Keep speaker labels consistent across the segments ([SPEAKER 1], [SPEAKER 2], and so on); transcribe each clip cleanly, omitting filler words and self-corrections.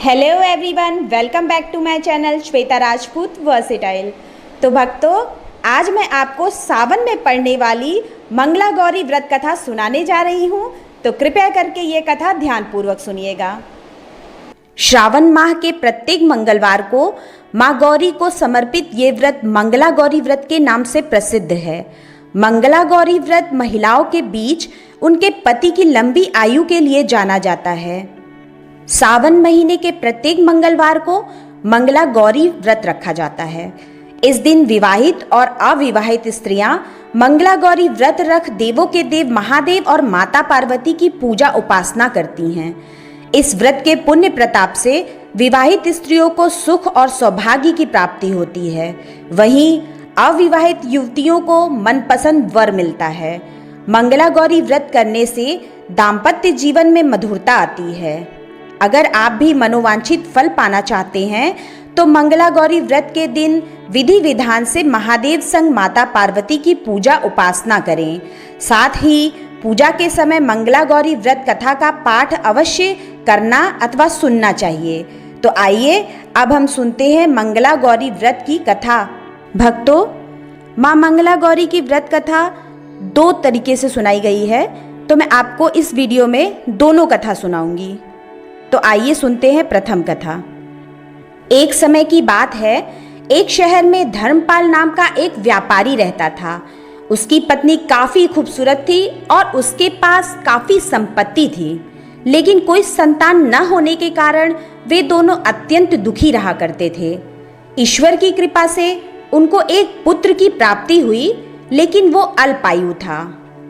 [SPEAKER 1] Hello everyone, welcome back to my channel Shweta Rajput versatile. तो भक्तों, आज मैं आपको सावन में पढ़ने वाली मंगला गौरी व्रत कथा सुनाने जा रही हूँ। तो कृपया करके ये कथा ध्यानपूर्वक सुनिएगा। श्रावण माह के प्रत्येक मंगलवार को माँ गौरी को समर्पित ये व्रत मंगला गौरी व्रत के नाम से प्रसिद्ध है। मंगला गौरी व्रत महिलाओं के बीच उनके पति की लंबी आयु के लिए जाना जाता है। सावन महीने के प्रत्येक मंगलवार को मंगला गौरी व्रत रखा जाता है। इस दिन विवाहित और अविवाहित स्त्रियां मंगला गौरी व्रत रख देवों के देव महादेव और माता पार्वती की पूजा उपासना करती हैं। इस व्रत के पुण्य प्रताप से विवाहित स्त्रियों को सुख और सौभाग्य की प्राप्ति होती है। वहीं अविवाहित युवतियों को मनपसंद वर मिलता है। मंगला गौरी व्रत करने से दाम्पत्य जीवन में मधुरता आती है। अगर आप भी मनोवांछित फल पाना चाहते हैं तो मंगला गौरी व्रत के दिन विधि विधान से महादेव संग माता पार्वती की पूजा उपासना करें। साथ ही पूजा के समय मंगला गौरी व्रत कथा का पाठ अवश्य करना अथवा सुनना चाहिए। तो आइए अब हम सुनते हैं मंगला गौरी व्रत की कथा। भक्तों, माँ मंगला गौरी की व्रत कथा दो तरीके से सुनाई गई है, तो मैं आपको इस वीडियो में दोनों कथा सुनाऊंगी। तो आइए सुनते हैं प्रथम कथा। एक समय की बात है, एक शहर में धर्मपाल नाम का एक व्यापारी रहता था। उसकी पत्नी काफी खूबसूरत थी और उसके पास काफी संपत्ति थी, लेकिन कोई संतान न होने के कारण वे दोनों अत्यंत दुखी रहा करते थे। ईश्वर की कृपा से उनको एक पुत्र की प्राप्ति हुई, लेकिन वो अल्पायु था।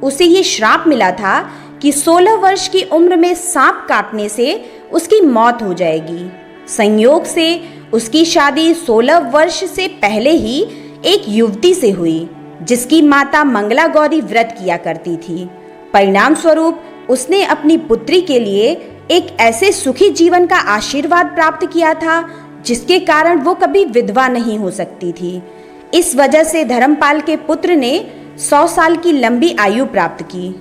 [SPEAKER 1] उसे ये श्राप मिला था कि 16 वर्ष की उम्र में सांप काटने से उसकी मौत हो जाएगी। संयोग से उसकी शादी 16 वर्ष से पहले ही एक युवती से हुई, जिसकी माता मंगला गौरी व्रत किया करती थी। परिणाम स्वरूप उसने अपनी पुत्री के लिए एक ऐसे सुखी जीवन का आशीर्वाद प्राप्त किया था, जिसके कारण वो कभी विधवा नहीं हो सकती थी। इस वजह से धर्मपाल के पुत्र ने 100 साल की लंबी आयु प्राप्त की।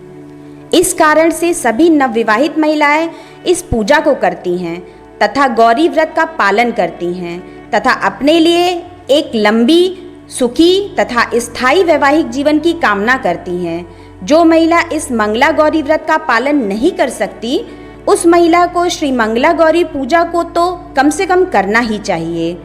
[SPEAKER 1] इस कारण से सभी नवविवाहित महिलाएं इस पूजा को करती हैं तथा गौरी व्रत का पालन करती हैं तथा अपने लिए एक लंबी, सुखी तथा स्थायी वैवाहिक जीवन की कामना करती हैं। जो महिला इस मंगला गौरी व्रत का पालन नहीं कर सकती, उस महिला को श्री मंगला गौरी पूजा को तो कम से कम करना ही चाहिए।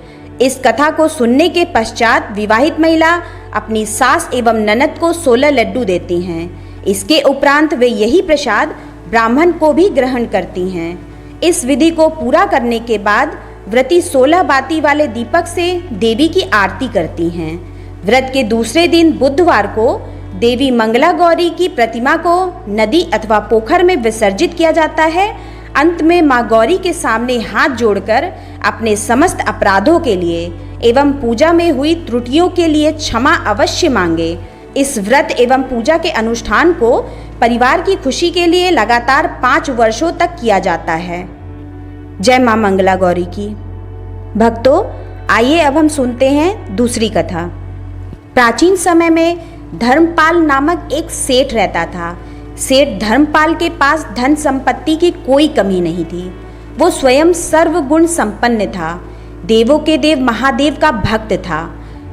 [SPEAKER 1] इस कथा को सुनने के पश्चात विवाहित महिला अपनी सास एवं ननद को 16 लड्डू देती हैं। इसके उपरांत वे यही प्रसाद ब्राह्मण को भी ग्रहण करती हैं। इस विधि को पूरा करने के बाद व्रती 16 बाती वाले दीपक से देवी की आरती करती हैं। व्रत के दूसरे दिन बुधवार को देवी मंगला गौरी की प्रतिमा को नदी अथवा पोखर में विसर्जित किया जाता है। अंत में माँ गौरी के सामने हाथ जोड़कर अपने समस्त अपराधों के लिए एवं पूजा में हुई त्रुटियों के लिए क्षमा अवश्य मांगे। इस व्रत एवं पूजा के अनुष्ठान को परिवार की खुशी के लिए लगातार 5 वर्षों तक किया जाता है। जय मां मंगला गौरी की। भक्तों, आइए अब हम सुनते हैं दूसरी कथा। प्राचीन समय में धर्मपाल नामक एक सेठ रहता था। सेठ धर्मपाल के पास धन संपत्ति की कोई कमी नहीं थी। वो स्वयं सर्वगुण संपन्न था। देवों के देव महादेव का भक्त था।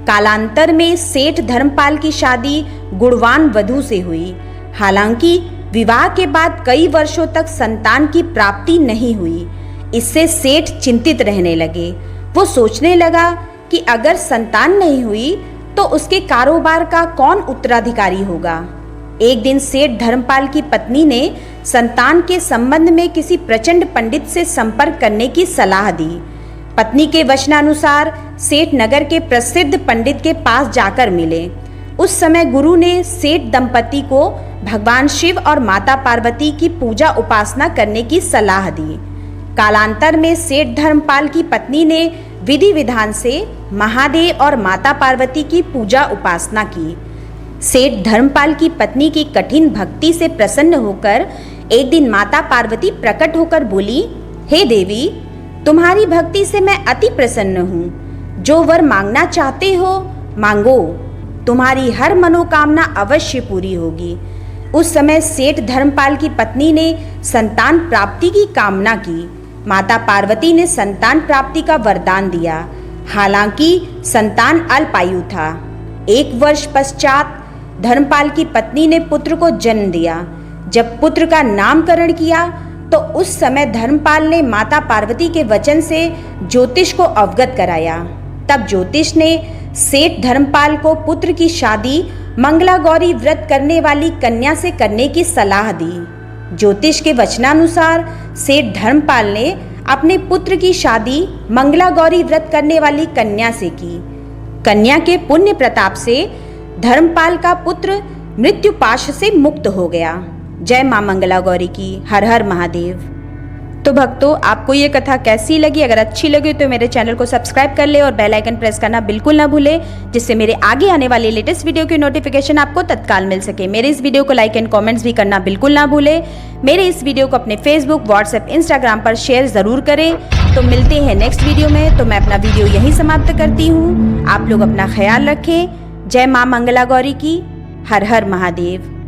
[SPEAKER 1] कालांतर में सेठ धर्मपाल की शादी गुणवान वधू से हुई। हालांकि विवाह के बाद कई वर्षों तक संतान की प्राप्ति नहीं हुई। इससे सेठ चिंतित रहने लगे। वो सोचने लगा कि अगर संतान नहीं हुई तो उसके कारोबार का कौन उत्तराधिकारी होगा। एक दिन सेठ धर्मपाल की पत्नी ने संतान के संबंध में किसी प्रचंड पंडित से संपर्क करने की सलाह दी। पत्नी के वचनानुसार सेठ नगर के प्रसिद्ध पंडित के पास जाकर मिले। उस समय गुरु ने सेठ दंपति को भगवान शिव और माता पार्वती की पूजा उपासना करने की सलाह दी। कालांतर में सेठ धर्मपाल की पत्नी ने विधि विधान से महादेव और माता पार्वती की पूजा उपासना की। सेठ धर्मपाल की पत्नी की कठिन भक्ति से प्रसन्न होकर एक दिन माता पार्वती प्रकट होकर बोली, हे देवी, तुम्हारी भक्ति से मैं अति प्रसन्न हूँ। जो वर मांगना चाहते हो मांगो, तुम्हारी हर मनोकामना अवश्य पूरी होगी। उस समय सेठ धर्मपाल की पत्नी ने संतान प्राप्ति की कामना की। माता पार्वती ने संतान प्राप्ति का वरदान दिया। हालांकि संतान अल्पायु था। 1 वर्ष पश्चात धर्मपाल की पत्नी ने पुत्र को जन्म दिया। जब पुत्र का नामकरण किया तो उस समय धर्मपाल ने माता पार्वती के वचन से ज्योतिष को अवगत कराया। तब ज्योतिष ने सेठ धर्मपाल को पुत्र की शादी मंगला गौरी व्रत करने वाली कन्या से करने की सलाह दी। ज्योतिष के वचनानुसार सेठ धर्मपाल ने अपने पुत्र की शादी मंगला गौरी व्रत करने वाली कन्या से की। कन्या के पुण्य प्रताप से धर्मपाल का पुत्र मृत्युपाश से मुक्त हो गया। जय मां मंगला गौरी की। हर हर महादेव। तो भक्तों, आपको ये कथा कैसी लगी? अगर अच्छी लगी तो मेरे चैनल को सब्सक्राइब कर ले और बेल आइकन प्रेस करना बिल्कुल ना भूले, जिससे मेरे आगे आने वाले लेटेस्ट वीडियो की नोटिफिकेशन आपको तत्काल मिल सके। मेरे इस वीडियो को लाइक एंड कमेंट्स भी करना बिल्कुल ना भूले। मेरे इस वीडियो को अपने फेसबुक, व्हाट्सएप, इंस्टाग्राम पर शेयर ज़रूर करें। तो मिलते हैं नेक्स्ट वीडियो में। तो मैं अपना वीडियो यहीं समाप्त करती हूँ। आप लोग अपना ख्याल रखें। जय माँ मंगला गौरी की। हर हर महादेव।